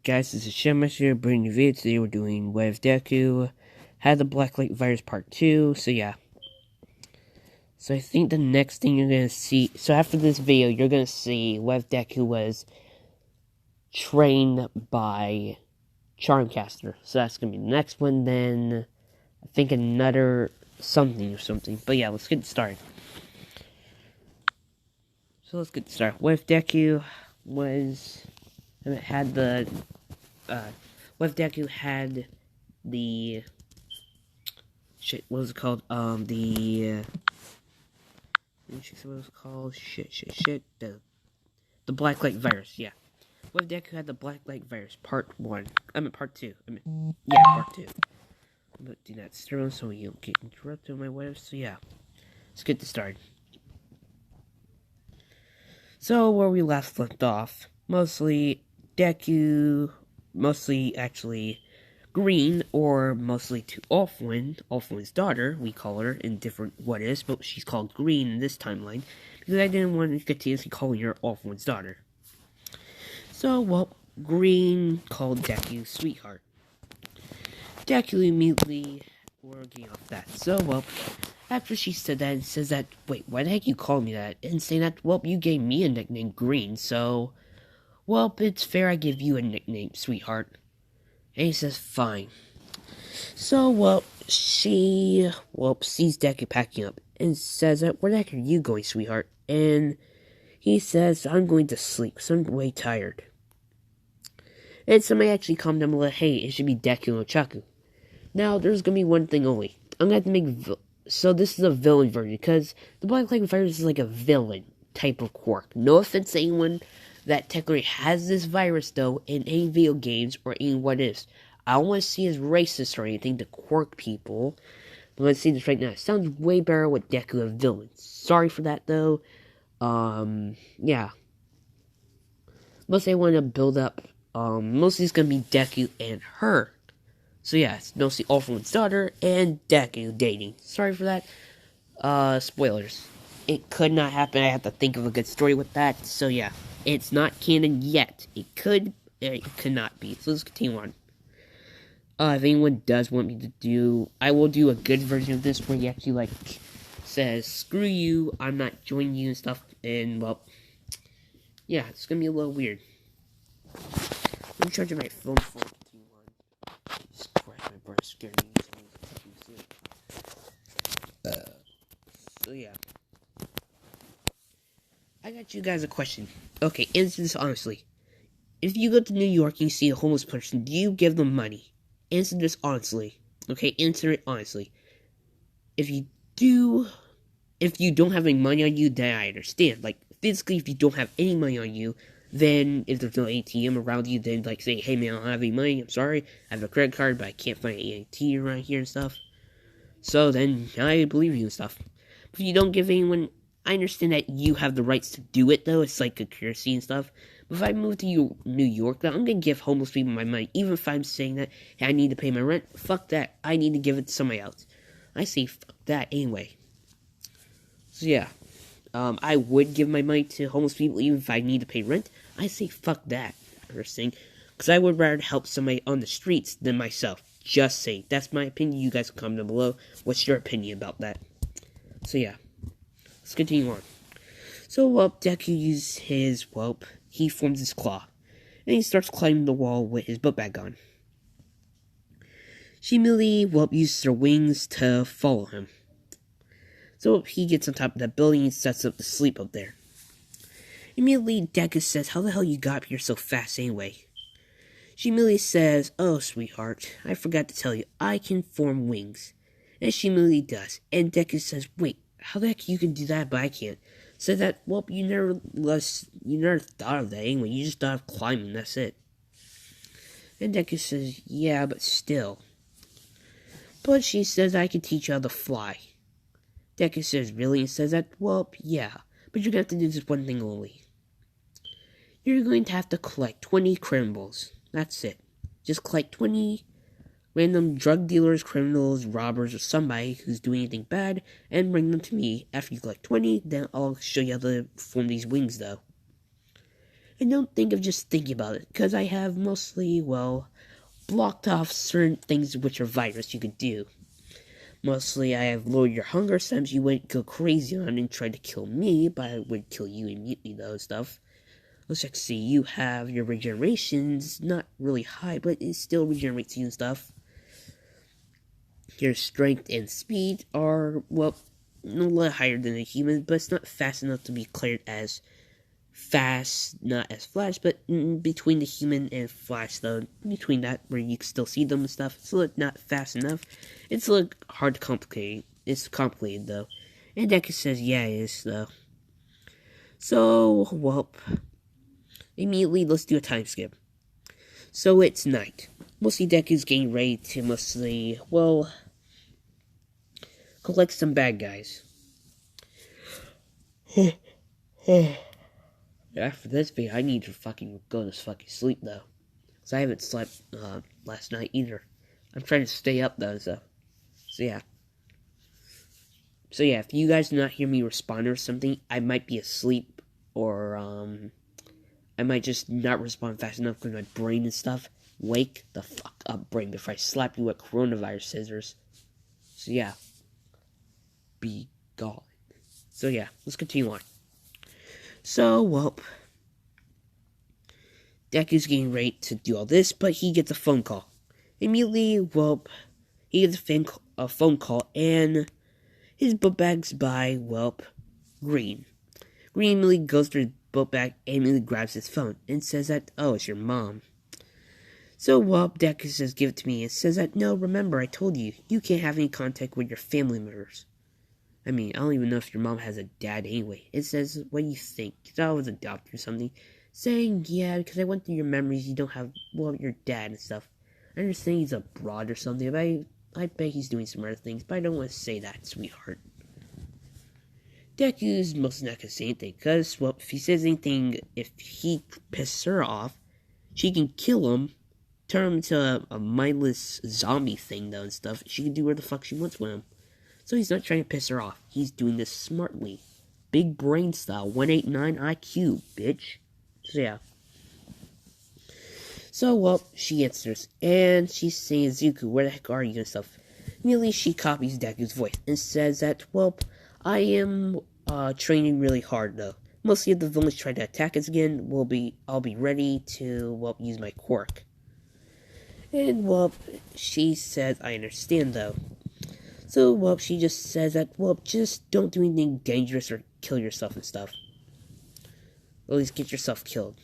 Guys, this is Shemaster, bringing you video. Today we're doing Wave Deku, had the Blacklight Virus Part 2, so yeah. So I think the next thing you're gonna see, so after this video, you're gonna see Wave Deku was trained by Charmcaster. So that's gonna be the next one, then I think another something or something. But yeah, let's get started. So let's get started. Wave Deku was, had the, Wave Deku had the shit, what was it called? What was it called? The Blacklight Virus, yeah. Wave Deku had the Blacklight Virus, part 1. Part 2. Yeah, part 2. But do not stir on so you don't get interrupted on my web, so yeah. Let's get this started. So, where we last left off, mostly actually Green, or mostly to Ulfwin's daughter, we call her in different what-ifs, but she's called Green in this timeline, because I didn't want to continuously calling her Ulfwin's daughter. So, well, Green called Deku sweetheart. Deku immediately working off that. So, well, after she said that and says that, wait, why the heck you call me that? And saying that, well, you gave me a nickname, Green, so, well, it's fair I give you a nickname, sweetheart. And he says, fine. So, well, she sees Deku packing up and says that, where the heck are you going, sweetheart? And he says, I'm going to sleep, because I'm way tired. And somebody actually commented down below, hey, it should be Deku no Chaku. Now, there's going to be one thing only. I'm going to have to make, so this is a villain version, because the Blacklight Virus is like a villain type of quirk. No offense to anyone that technically has this virus, though, in any video games or in what-ifs. I don't want to see as racist or anything to quirk people. But let's see this right now. It sounds way better with Deku as villain. Sorry for that, though. Yeah. Mostly I want to build up, mostly it's going to be Deku and her. So yeah, it's mostly Ulfwin's daughter and Deku dating. Sorry for that. Spoilers. It could not happen. I have to think of a good story with that. So yeah, it's not canon yet. It could not be. So let's continue on. If anyone does want me to do, I will do a good version of this where he actually says, screw you, I'm not joining you and stuff. And well, yeah, it's gonna be a little weird. Let me charge my phone before I continue on. Jesus Christ, my breath scared me. So yeah. I got you guys a question. Okay, answer this honestly. If you go to New York and you see a homeless person, do you give them money? Answer this honestly. Okay, answer it honestly. If you don't have any money on you, then I understand. Like, physically, if you don't have any money on you, then if there's no ATM around you, then say, hey man, I don't have any money, I'm sorry. I have a credit card, but I can't find an ATM around here and stuff. So then, I believe you and stuff. But if you don't give anyone, I understand that you have the rights to do it, though. It's like a courtesy and stuff. But if I move to New York, then I'm going to give homeless people my money. Even if I'm saying that, hey, I need to pay my rent. Fuck that. I need to give it to somebody else. I say fuck that anyway. So yeah. I would give my money to homeless people even if I need to pay rent. I say fuck that. First thing. Because I would rather help somebody on the streets than myself. Just saying. That's my opinion. You guys can comment down below. What's your opinion about that? So yeah. Let's continue on. So, Deku uses his, he forms his claw. And he starts climbing the wall with his book bag on. She immediately, uses her wings to follow him. So, he gets on top of that building and sets up to sleep up there. Immediately, Deku says, how the hell you got up here so fast anyway? She immediately says, oh, sweetheart, I forgot to tell you, I can form wings. And she immediately does. And Deku says, wait, how the heck you can do that, but I can't? Said that, you never thought of that anyway. You just thought of climbing, that's it. And Deku says, yeah, but still. But she says, I can teach you how to fly. Deku says, really? And says that, yeah. But you're going to have to do this one thing only. You're going to have to collect 20 criminals. That's it. Just collect 20 random drug dealers, criminals, robbers, or somebody who's doing anything bad, and bring them to me. After you collect 20, then I'll show you how to form these wings, though. I don't think of just thinking about it, because I have mostly, well, blocked off certain things which are virus you could do. Mostly, I have lowered your hunger, sometimes you wouldn't go crazy on and try to kill me, but I would kill you immediately, though, stuff. Let's check, see, you have your regenerations, not really high, but it still regenerates you and stuff. Your strength and speed are, well, a little higher than a human, but it's not fast enough to be declared as fast, not as Flash, but between the human and Flash, though, between that, where you can still see them and stuff, it's a little not fast enough. It's a little hard to complicate. It's complicated, though. And Deku says, yeah, it is, though. So, well, immediately, let's do a time skip. So, it's night. Mostly Deku's getting ready to mostly, well, collect some bad guys. After this video, I need to fucking go to fucking sleep, though. Because I haven't slept last night either. I'm trying to stay up, though, so yeah. So yeah, if you guys do not hear me respond or something, I might be asleep, or I might just not respond fast enough because my brain and stuff. Wake the fuck up, brain, before I slap you with coronavirus scissors. So yeah. Be gone. So yeah, let's continue on. So, well, Deku's getting ready to do all this, but he gets a phone call. Immediately, well, he gets a phone call, and his book bag's by, well, Green. Green immediately goes to his book bag and immediately grabs his phone and says that, oh, it's your mom. So, well, Deku says, give it to me, and says that, no, remember, I told you, you can't have any contact with your family members. I mean, I don't even know if your mom has a dad anyway. It says, what do you think? You thought I was adopted or something? Saying, yeah, because I went through your memories, you don't have, well, your dad and stuff. I understand he's abroad or something, but I bet he's doing some other things, but I don't want to say that, sweetheart. Deku's mostly not going to say anything, because, well, if he says anything, if he pisses her off, she can kill him, turn him into a mindless zombie thing, though, and stuff. She can do whatever the fuck she wants with him. So he's not trying to piss her off. He's doing this smartly. Big brain style. 189 IQ, bitch. So yeah. So, well, she answers. And she's saying, Zuko, where the heck are you and stuff. Immediately she copies Deku's voice and says that, well, I am training really hard, though. Mostly if the villains try to attack us again, I'll be ready to, well, use my quirk. And, well, she says, I understand, though. So, well, she just says that, well, just don't do anything dangerous or kill yourself and stuff. Or at least get yourself killed.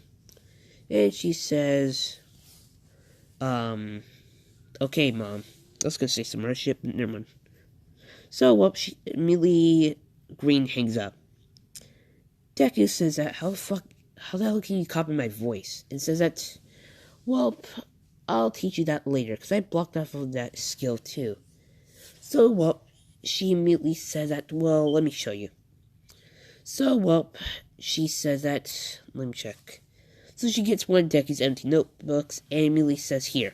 And she says, okay, Mom. I was gonna say some other shit, but never mind. So, well, she immediately, Green hangs up. Deku says that, how the hell can you copy my voice? And says that, well, I'll teach you that later, because I blocked off of that skill, too. So, well, she immediately says that, well, let me show you. So, well, she says that, let me check. So she gets one of Deku's empty notebooks and immediately says, here.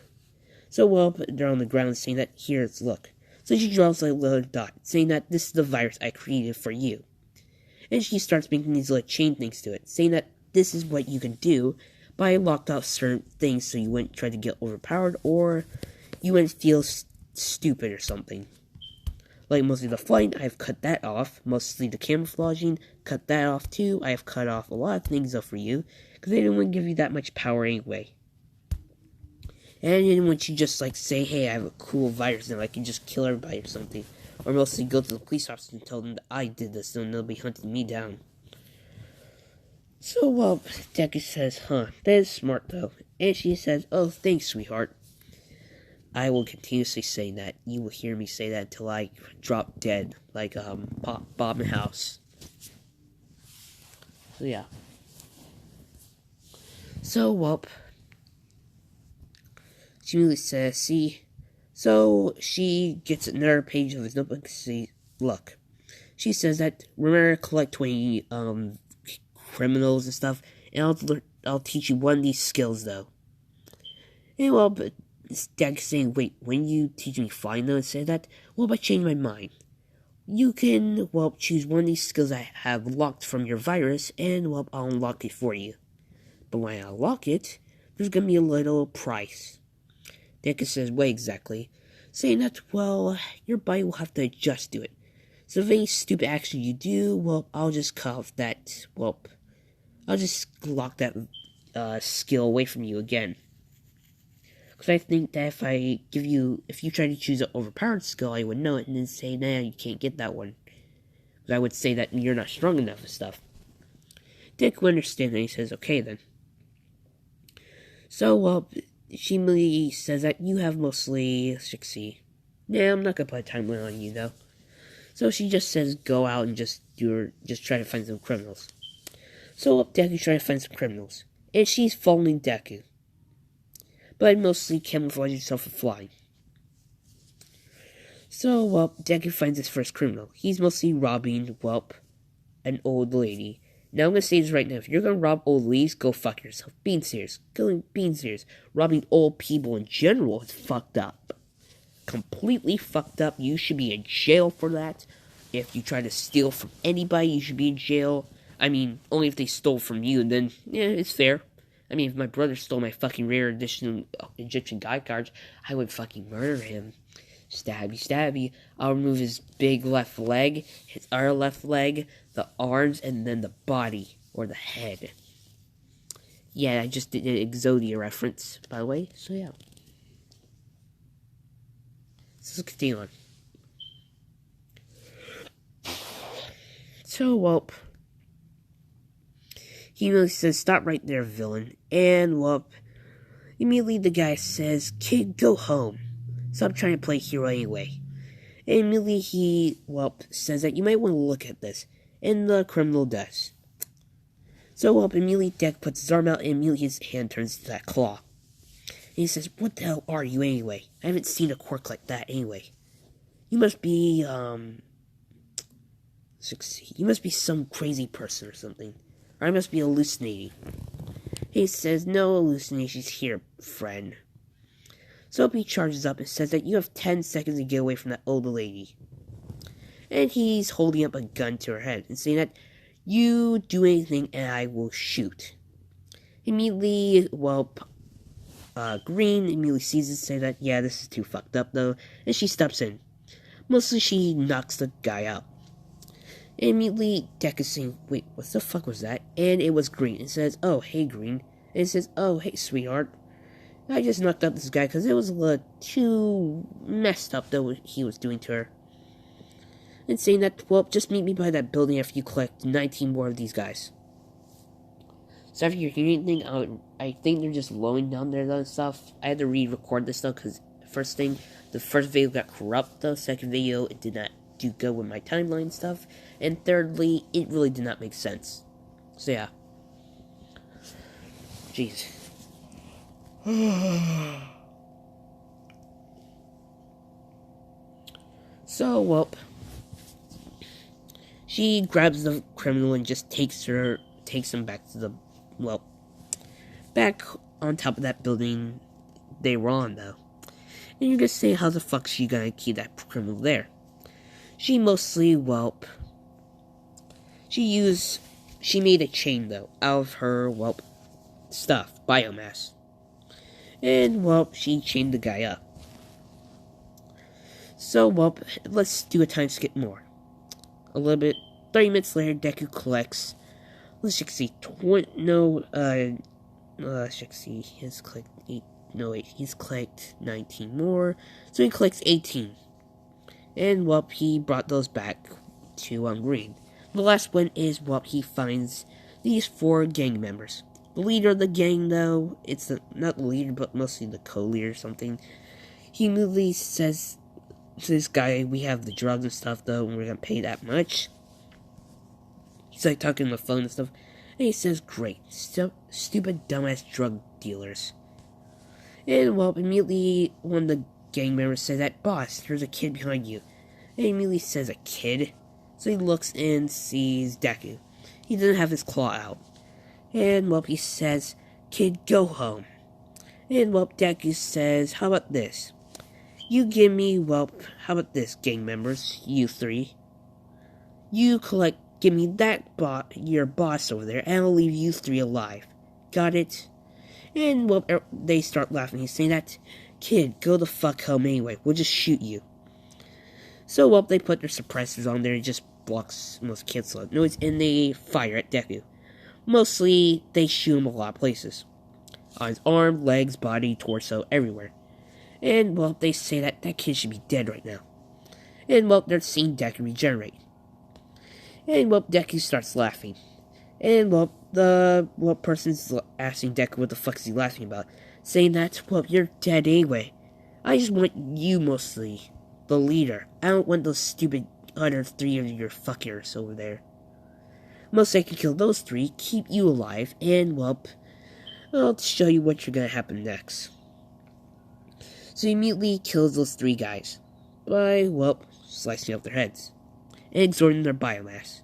So, well, they're on the ground saying that, here's, look. So she draws a little dot, saying that this is the virus I created for you. And she starts making these little chain things to it, saying that this is what you can do by locked off certain things so you wouldn't try to get overpowered or you wouldn't feel stupid or something. Like mostly the flight, I've cut that off. Mostly the camouflaging, cut that off too. I have cut off a lot of things up for you, because they didn't want to give you that much power anyway. And I didn't want you just like say, hey, I have a cool virus and I can just kill everybody or something. Or mostly go to the police officer and tell them that I did this and they'll be hunting me down. So, well, Deku says, huh, that is smart though. And she says, oh, thanks, sweetheart. I will continuously say that. You will hear me say that until I drop dead, like Bob in House. So yeah. So, well, she immediately says, see. So she gets another page of his notebook. See, look. She says that remember collect 20 criminals and stuff, and I'll teach you one of these skills though. And well, but Deku saying, wait, when you teach me flying though and say that, well, if I change my mind, you can, well, choose one of these skills I have locked from your virus, and, well, I'll unlock it for you. But when I unlock it, there's gonna be a little price. Deku says, what exactly? Saying that, well, your body will have to adjust to it. So if any stupid action you do, well, I'll just cut off that, well, I'll just lock that skill away from you again. Because I think that if you try to choose an overpowered skill, I would know it and then say, nah, you can't get that one. Because I would say that you're not strong enough and stuff. Deku understands and he says, okay then. So, well, she immediately says that you have mostly, let's see. Nah, I'm not gonna put a time limit on you though. So she just says go out and just try to find some criminals. So Deku's trying to find some criminals. And she's following Deku. But mostly camouflaging herself and flying. So, well, Deku finds his first criminal. He's mostly robbing, well, an old lady. Now I'm gonna say this right now. If you're gonna rob old ladies, go fuck yourself. Being serious. Being serious. Robbing old people in general is fucked up. Completely fucked up. You should be in jail for that. If you try to steal from anybody, you should be in jail. I mean, only if they stole from you, then, yeah, it's fair. I mean, if my brother stole my fucking rare edition Egyptian god cards, I would fucking murder him. Stabby, stabby. I'll remove his big left leg, his other left leg, the arms, and then the body, or the head. Yeah, I just did an Exodia reference, by the way, so yeah. So let's continue on. So, well, he immediately says, stop right there, villain. And, well, immediately the guy says, kid, go home. Stop trying to play hero anyway. And immediately he, well, says that you might want to look at this. And the criminal does. So, well, immediately Deku puts his arm out and immediately his hand turns to that claw. And he says, what the hell are you anyway? I haven't seen a quirk like that anyway. You must be, you must be some crazy person or something. Or I must be hallucinating. He says, no hallucinations here, friend. So he charges up and says that you have 10 seconds to get away from that old lady. And he's holding up a gun to her head and saying that you do anything and I will shoot. Immediately, well, Green immediately sees it and says that, yeah, this is too fucked up though, and she steps in. Mostly she knocks the guy out. And immediately Deku's saying, wait, what the fuck was that? And it was Green. It says, oh, hey Green. And it says, oh, hey sweetheart. I just knocked out this guy because it was a little too messed up that he was doing to her. And saying that, well, just meet me by that building after you collect 19 more of these guys. So after you're hearing anything, I think they're just lowing down there and stuff. I had to re-record this though because the first video got corrupt though. Second video, it did not do good with my timeline stuff. And thirdly, it really did not make sense. So yeah. Jeez. So, well, she grabs the criminal and just takes him back to the, well, back on top of that building they were on, though. And you're gonna say, how the fuck she gonna keep that criminal there? She mostly, well, she made a chain, though, out of her, well, stuff, biomass. And, well, she chained the guy up. So, well, let's do a time skip more. A little bit. 30 minutes later, Deku collects, let's just see, he's collected 8, no wait, he's collected 19 more, so he collects 18. And, well, he brought those back to, Green. The last one is, well, he finds these 4 gang members. The leader of the gang, though, it's not the leader, but mostly the co-leader or something. He immediately says to this guy, we have the drugs and stuff, though, and we're gonna pay that much. He's like talking on the phone and stuff. And he says, great, stupid, dumbass drug dealers. And, well, immediately one of the gang members says that, boss, there's a kid behind you. And he immediately says, a kid? So he looks and sees Deku. He doesn't have his claw out. And, well, he says, kid, go home. And, well, Deku says, how about this? You give me, well, how about this, gang members, you 3? You give me that your boss over there, and I'll leave you 3 alive. got it? And, well, they start laughing. He's saying that, kid, go the fuck home anyway. We'll just shoot you. So, well, they put their suppressors on there and just blocks most cancel out noise, and they fire at Deku. Mostly, they shoot him a lot of places. On his arm, legs, body, torso, everywhere. And, well, they say that kid should be dead right now. And, well, they're seeing Deku regenerate. And, well, Deku starts laughing. And, well, the person's asking Deku what the fuck is he laughing about. Saying that, well, you're dead anyway. I just want you mostly. The leader. I don't want those stupid other 3 of your fuckers over there. Most I can kill those 3, keep you alive, and, well, I'll show you what's gonna happen next. So he immediately kills those 3 guys. By, well, slicing off their heads. And absorbing their biomass.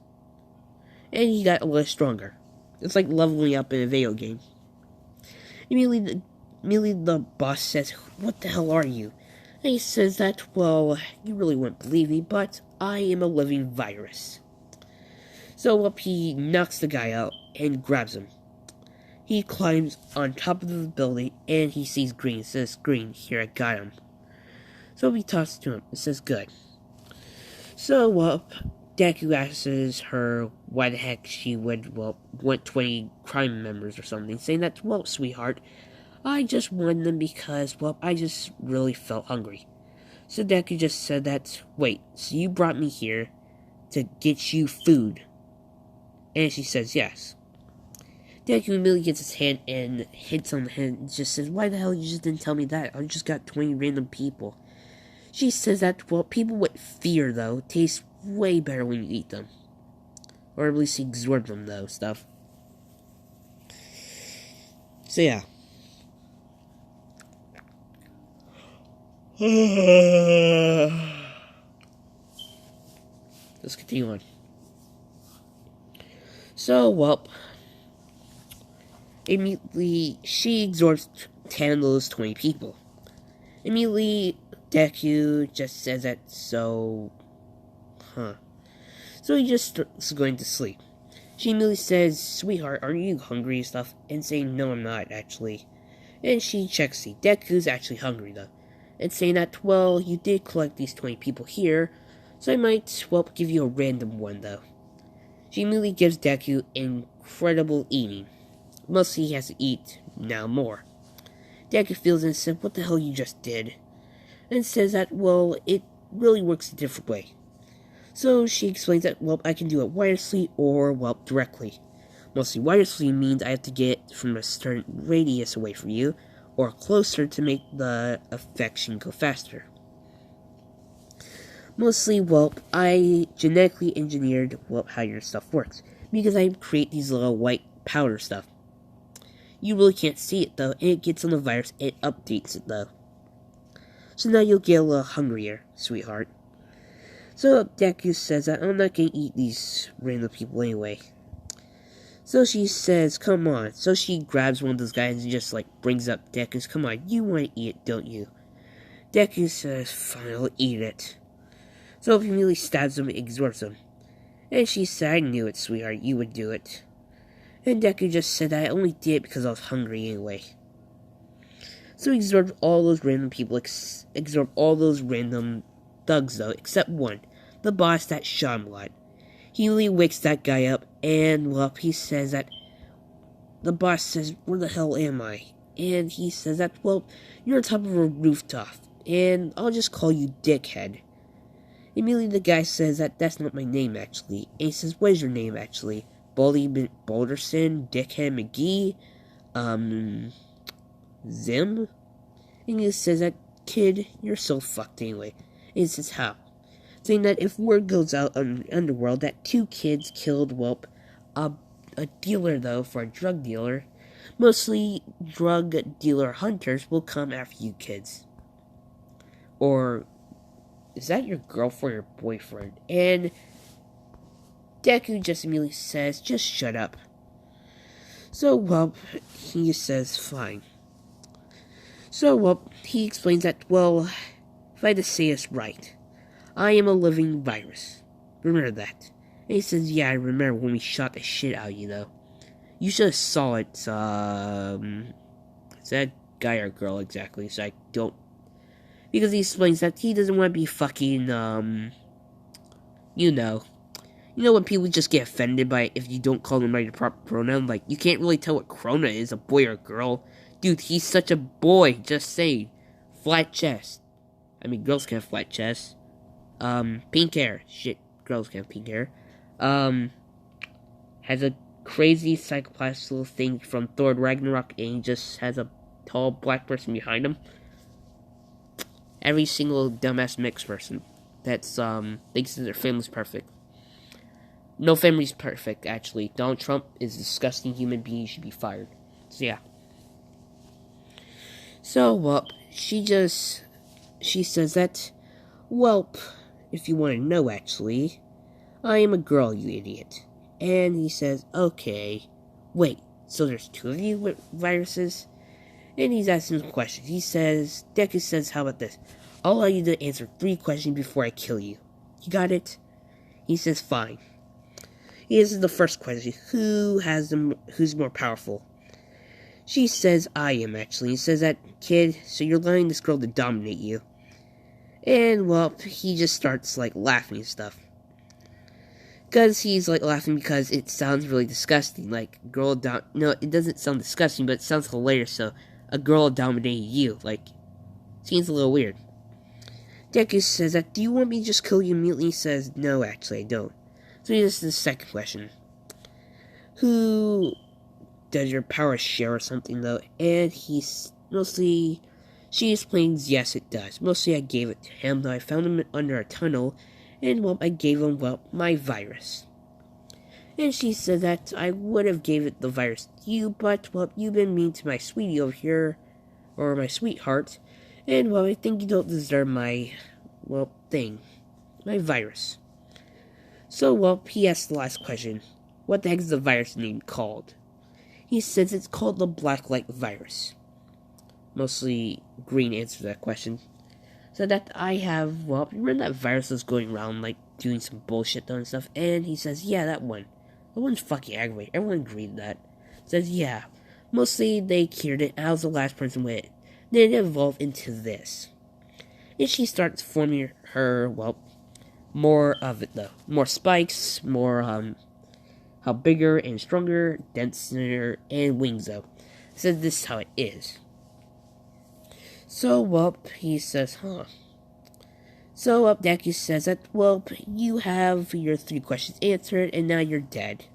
And he got a little stronger. It's like leveling up in a video game. Immediately the boss says, what the hell are you? And he says that, well, you really wouldn't believe me, but I am a living virus. So he knocks the guy out and grabs him. He climbs on top of the building and he sees Green. He says, Green, here, I got him. So he talks to him and says, good. So, Deku asks her why the heck she would, want 20 crime members or something, saying that, well, sweetheart, I just wanted them because, I just really felt hungry. So Deku just said that, wait, so you brought me here to get you food? And she says yes. Deku immediately gets his hand and hits on the head and just says, why the hell you just didn't tell me that? I just got 20 random people. She says that, people with fear, though, taste way better when you eat them. Or at least absorb them, though, stuff. So, yeah. Let's continue on. So, immediately, she absorbs 10 of those 20 people. Immediately, Deku just says that, so he just starts going to sleep. She immediately says, sweetheart, are you hungry and stuff? And saying, no, I'm not, actually. And she checks to see Deku's actually hungry, though. And saying that, well, you did collect these 20 people here, so I might, give you a random one, though. She immediately gives Deku incredible eating. Mostly he has to eat now more. Deku feels innocent, what the hell you just did? And says that, it really works a different way. So she explains that, I can do it wirelessly or, directly. Mostly wirelessly means I have to get from a certain radius away from you, or closer to make the affection go faster. Mostly, I genetically engineered, how your stuff works, because I create these little white powder stuff. You really can't see it, though, and it gets on the virus, and it updates it, though. So now you'll get a little hungrier, sweetheart. So Deku says that I'm not gonna eat these random people anyway. So she says, come on. So she grabs one of those guys and just, brings up Deku's. Come on, you want to eat it, don't you? Deku says, fine, I'll eat it. So he immediately stabs him and absorbs him. And she said, I knew it, sweetheart, you would do it. And Deku just said that I only did it because I was hungry anyway. So he absorbed all those random people, absorbed all those random thugs, though, except one. The boss that shot him a lot. He really wakes that guy up, and, he says that, the boss says, where the hell am I? And he says that, you're on top of a rooftop, and I'll just call you Dickhead. Immediately the guy says that that's not my name, actually. And he says, what is your name, actually? Boulderson, Dickhead McGee, Zim? And he says that, kid, you're so fucked anyway. And he says, how? Saying that if word goes out on the underworld that 2 kids killed, a dealer, though, for a drug dealer, mostly drug dealer hunters will come after you kids. Or, is that your girlfriend or boyfriend? And Deku just immediately says, just shut up. So, he says, fine. So, he explains that, if I had to say this right, I am a living virus. Remember that. And he says, yeah, I remember when we shot the shit out of you, though. You should have saw it. Is that guy or girl exactly? So I don't. Because he explains that he doesn't want to be fucking, you know. You know when people just get offended by if you don't call them by the proper pronoun? Like, you can't really tell what Krona is, a boy or girl. Dude, he's such a boy, just saying. Flat chest. I mean, girls can have flat chests. Pink hair. Shit, girls can have pink hair. Has a crazy psychopath little thing from Thor Ragnarok, and he just has a tall black person behind him. Every single dumbass mixed person that's, thinks that their family's perfect. No family's perfect, actually. Donald Trump is a disgusting human being. He should be fired. So, yeah. So, well, she says that, well, if you want to know, actually, I am a girl, you idiot. And he says, okay, wait, so there's two of you with viruses? And he's asking some questions. He says, Deku says, how about this? I'll allow you to answer 3 questions before I kill you. You got it? He says, fine. He answers the first question. Who's more powerful? She says, I am, actually. He says that, kid, so you're allowing this girl to dominate you. And, well, he just starts, like, laughing and stuff. Because he's, like, laughing because it sounds really disgusting. Like, no, it doesn't sound disgusting, but it sounds hilarious, so a girl dominating you, like, seems a little weird. Deku says that, do you want me to just kill you immediately? He says, no, actually, I don't. So here's the second question. Who does your power share or something, though? And she explains, yes, it does. Mostly I gave it to him, though I found him under a tunnel, and, well, I gave him, well, my virus. And she said that I would have gave it the virus to you, but, well, you've been mean to my sweetie over here, or my sweetheart, and, well, I think you don't deserve my, well, my virus. So, well, he asks the last question. What the heck is the virus name called? He says it's called the Blacklight virus. Mostly Green answers that question. So that I have, well, remember that virus was going around, like, doing some bullshit though and stuff? And he says, yeah, that one. That one's fucking aggravating. Everyone agreed with that. Says, yeah. Mostly they cured it. I was the last person with it. Then it evolved into this. And she starts forming her, well, more of it though. More spikes, more, how bigger and stronger, denser, and wings though. So this is how it is. So, well, he says, huh. So, Deku says that, well, you have your 3 questions answered, and now you're dead.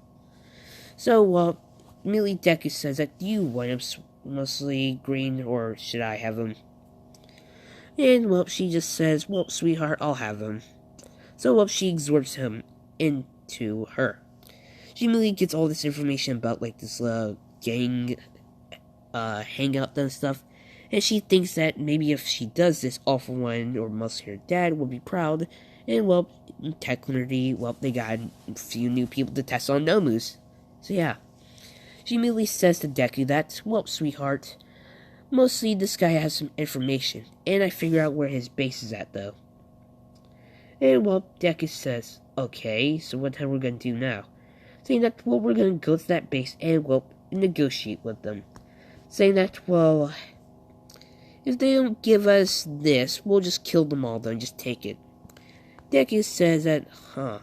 So, well, immediately Deku says that, do you want him mostly Green, or should I have him? And, well, she just says, well, sweetheart, I'll have him. So, well, she absorbs him into her. She immediately gets all this information about, like, this gang hangout and stuff. And she thinks that maybe if she does this, All For One, or mostly her dad, will be proud. And, well, technically, well, they got a few new people to test on Nomus. So, yeah. She immediately says to Deku that, well, sweetheart, mostly this guy has some information. And I figure out where his base is at, though. And, well, Deku says, okay, so what are we going to do now? Saying that, well, we're going to go to that base and, well, negotiate with them. Saying that, well, if they don't give us this, we'll just kill them all, though, and just take it. Deku says that, huh.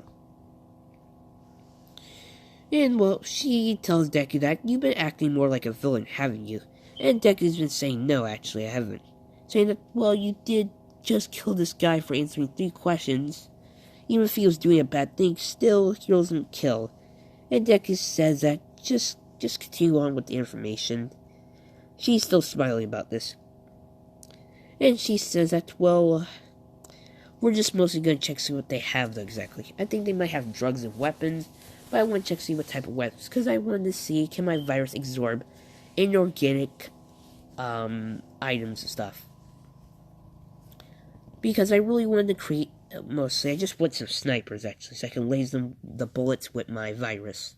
And, well, she tells Deku that, you've been acting more like a villain, haven't you? And Deku's been saying, no, actually, I haven't. Saying that, well, you did just kill this guy for answering 3 questions. Even if he was doing a bad thing, still, he wasn't killed. And Deku says that, just continue on with the information. She's still smiling about this. And she says that, well, we're just mostly going to check see what they have, though, exactly. I think they might have drugs and weapons, but I want to check see what type of weapons, because I wanted to see, can my virus absorb inorganic, items and stuff. Because I really wanted to create, mostly, I just want some snipers, actually, so I can laser the bullets with my virus.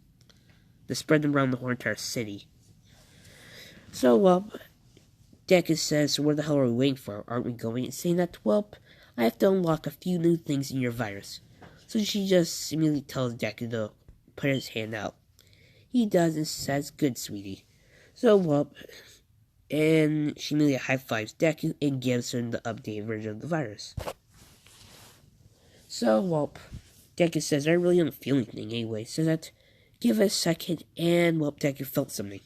To spread them around the whole entire city. So, well, Deku says, so where the hell are we waiting for? Aren't we going? And saying that, well, I have to unlock a few new things in your virus. So she just immediately tells Deku to put his hand out. he does and says, "Good, sweetie." So, well, and she immediately high-fives Deku and gives him the updated version of the virus. So, well, Deku says, "I really don't feel anything anyway," so that, give it a second, and, well, Deku felt something.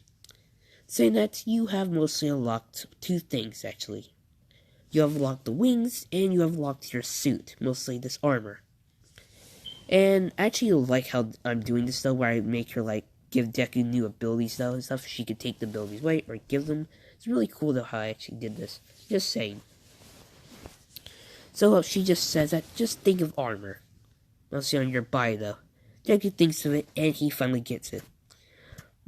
Saying that you have mostly unlocked two things, actually. You have unlocked the wings, and you have unlocked your suit, mostly this armor. And I actually like how I'm doing this, though, where I make her, like, give Deku new abilities, though, and stuff. She could take the abilities away, or give them. It's really cool, though, how I actually did this. Just saying. So, she just says that, just think of armor. Mostly on your body, though. Deku thinks of it, and he finally gets it.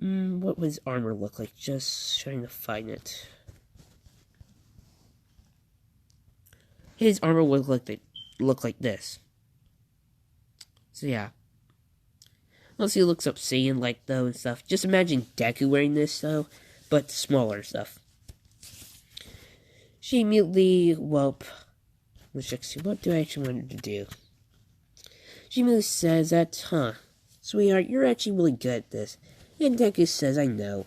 What would his armor look like? Just trying to find it. His armor would look like this. So yeah. Once he looks up Saiyan-like though and stuff. Just imagine Deku wearing this though, but smaller stuff. She immediately, well, let's check see what do I actually want her to do. She immediately says that, sweetheart, you're actually really good at this. And Deku says, I know.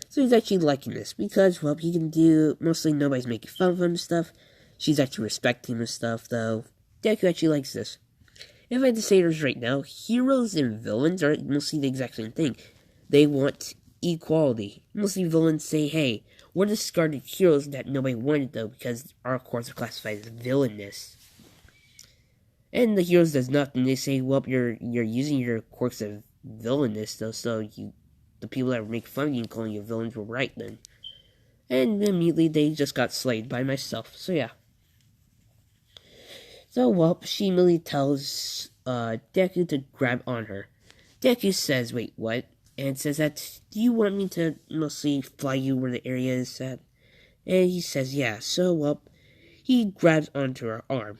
So he's actually liking this because, well, he can do, mostly nobody's making fun of him and stuff. She's actually respecting him and stuff, though. Deku actually likes this. If I had to say this right now, heroes and villains are mostly the exact same thing. They want equality. Mostly villains say, hey, we're discarded heroes that nobody wanted, though, because our quirks are classified as villainous. And the heroes does nothing. They say, well, you're using your quirks of villainous, though, so the people that make fun of you and calling you villains were right then. And immediately they just got slayed by myself, so yeah. So, well, she immediately tells Deku to grab on her. Deku says, wait, what? And says that, do you want me to mostly fly you where the area is at? And he says, yeah. So, well, he grabs onto her arm.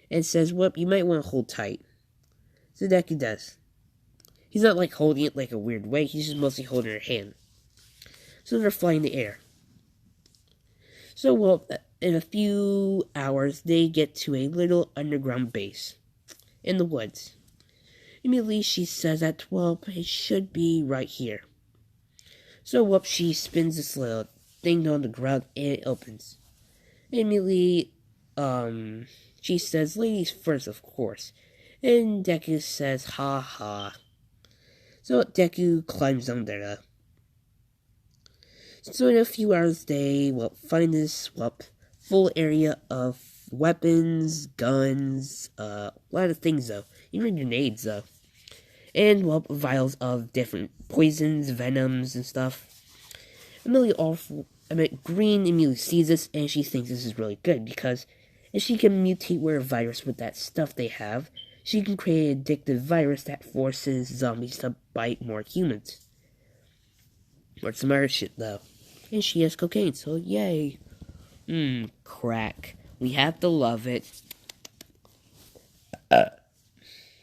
And says, well, you might want to hold tight. So Deku does. He's not like holding it like a weird way, he's just mostly holding her hand. So they're flying in the air. So, well, in a few hours, they get to a little underground base in the woods. Immediately, she says that, well, it should be right here. So, well, she spins this little thing on the ground, and it opens. Immediately, she says, ladies first, of course. And Deku says, ha ha. So, Deku climbs down there, So in a few hours, they, well, find this, well, full area of weapons, guns, a lot of things, though. Even grenades, though. And, well, vials of different poisons, venoms, and stuff. Green immediately sees this, and she thinks this is really good, because if she can mutate where a virus with that stuff they have, she can create an addictive virus that forces zombies to bite more humans. Or some other shit, though. And she has cocaine, so yay. Crack. We have to love it.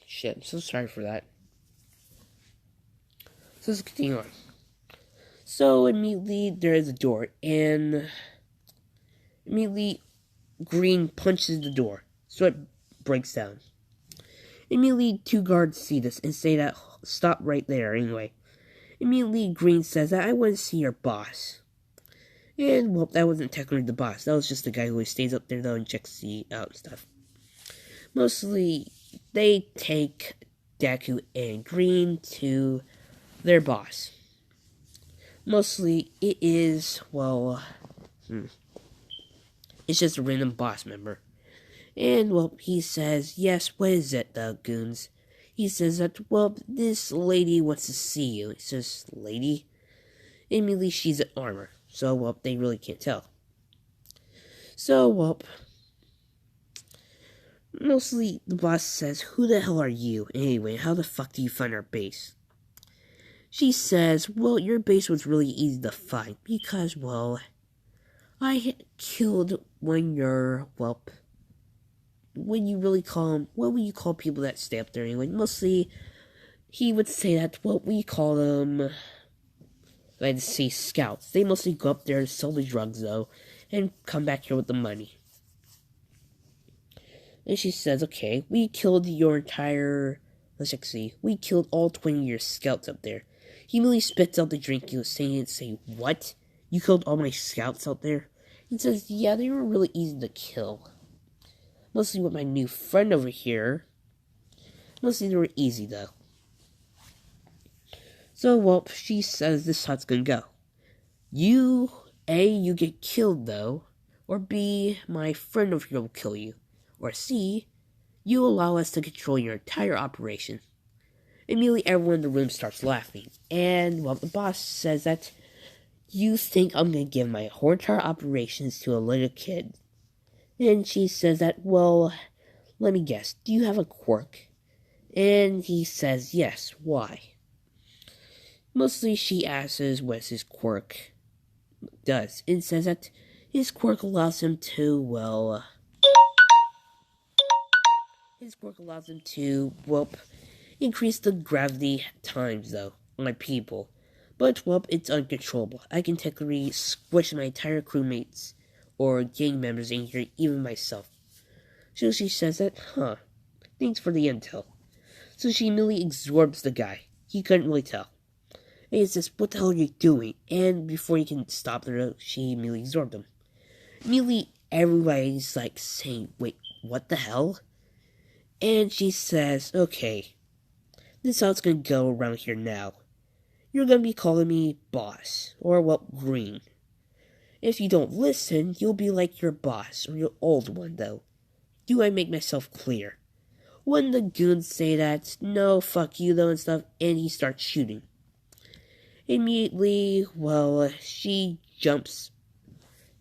Shit, I'm so sorry for that. So let's continue on. So immediately there is a door, and immediately Green punches the door, so it breaks down. Immediately 2 guards see this and say that, stop right there anyway. Immediately Green says that I want to see your boss. And, well, that wasn't technically the boss. That was just the guy who stays up there, though, and checks the out stuff. Mostly, they take Deku and Green to their boss. Mostly, it is, well, it's just a random boss member. And, well, he says, yes, what is it, the goons? He says that, well, this lady wants to see you. It says, lady? Immediately, she's in armor. So, well, they really can't tell. So, well, mostly the boss says, who the hell are you? Anyway, how the fuck do you find our base? She says, well, your base was really easy to find because, well, I killed when you're, well, when you really call them, what would you call people that stay up there anyway? Mostly, he would say that, what we call them, I'd say scouts. They mostly go up there to sell the drugs, though, and come back here with the money. And she says, okay, we killed your entire let's check see. We killed all 20 of your scouts up there. He immediately spits out the drink he was saying, what? You killed all my scouts out there? He says, yeah, they were really easy to kill. Mostly with my new friend over here. Mostly they were easy, though. So, well, she says this is how it's gonna go. You get killed, though. Or B, my friend over here will kill you. Or C, you allow us to control your entire operation. Immediately, everyone in the room starts laughing. And, well, the boss says that you think I'm going to give my whole entire operations to a little kid. And she says that, well, let me guess, do you have a quirk? And he says, yes, why? Mostly she asks what his quirk does, and says that his quirk allows him to, well, increase the gravity times, though, on people. But, well, it's uncontrollable. I can technically squish my entire crewmates, or gang members in here, even myself. So she says that, thanks for the intel. So she immediately absorbs the guy. He couldn't really tell. And he says, what the hell are you doing? And before he can stop the she immediately absorbed him. Immediately, everybody's like saying, wait, what the hell? And she says, okay, this is how it's gonna go around here now. You're gonna be calling me boss, or, well, green. If you don't listen, you'll be like your boss, or your old one, though. Do I make myself clear? When the goons say that, no, fuck you, though, and stuff, and he starts shooting. Immediately, well, she jumps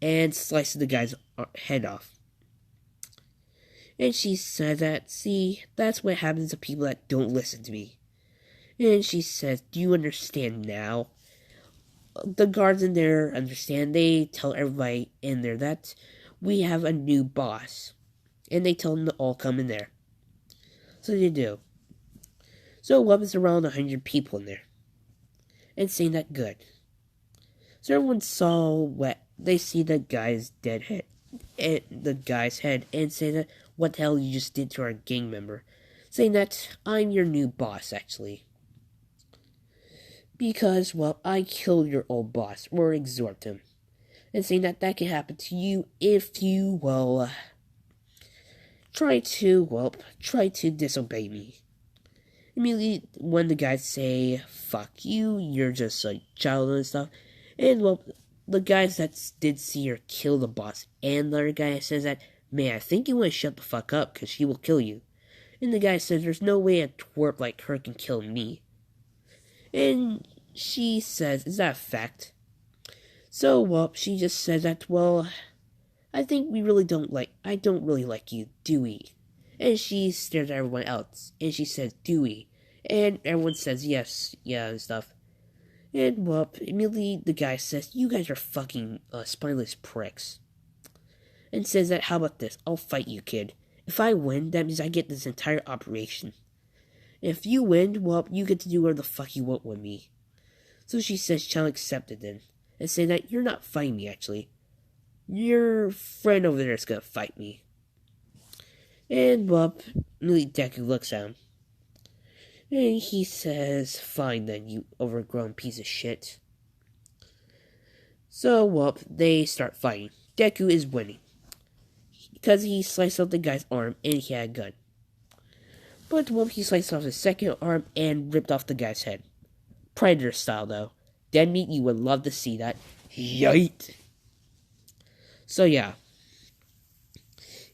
and slices the guy's head off. And she said that, see, that's what happens to people that don't listen to me. And she says, do you understand now? The guards in there understand. They tell everybody in there that we have a new boss. And they tell them to all come in there. So they do. So it was around 100 people in there. And saying that good. So everyone saw what they see the guy's dead head, and the guy's head, and say that what the hell you just did to our gang member, saying that I'm your new boss actually, because well I killed your old boss or absorbed him, and saying that that can happen to you if you try to disobey me. Immediately, when the guys say, fuck you, you're just a child and stuff, and, well, the guys that did see her kill the boss, and the other guy says that, man, I think you want to shut the fuck up, because she will kill you. And the guy says, there's no way a twerp like her can kill me. And she says, is that a fact? So, well, she just says that, well, I think I don't really like you, do we? And she stares at everyone else, and she says, Dewey. And everyone says, yes, yeah, and stuff. And, well, immediately the guy says, you guys are fucking spineless pricks. And says that, how about this? I'll fight you, kid. If I win, that means I get this entire operation. If you win, well, you get to do whatever the fuck you want with me. So she says, shall accept it then. And say that, you're not fighting me, actually. Your friend over there is gonna fight me. And, well, immediately Deku looks at him. And he says, fine then, you overgrown piece of shit. So, well, they start fighting. Deku is winning. Because he sliced off the guy's arm and he had a gun. But, well, he sliced off his second arm and ripped off the guy's head. Predator style, though. Dead meat, you would love to see that. Yite! So, yeah.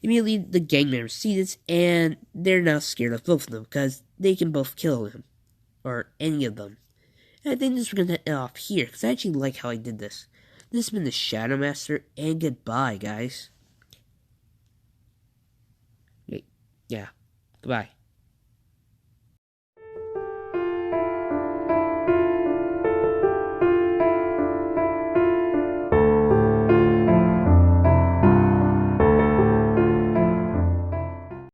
Immediately, the gang members see this, and they're now scared of both of them, because they can both kill him. Or any of them. And I think this is going to end off here, because I actually like how I did this. This has been the Shadow Master, and goodbye, guys. Yeah, goodbye.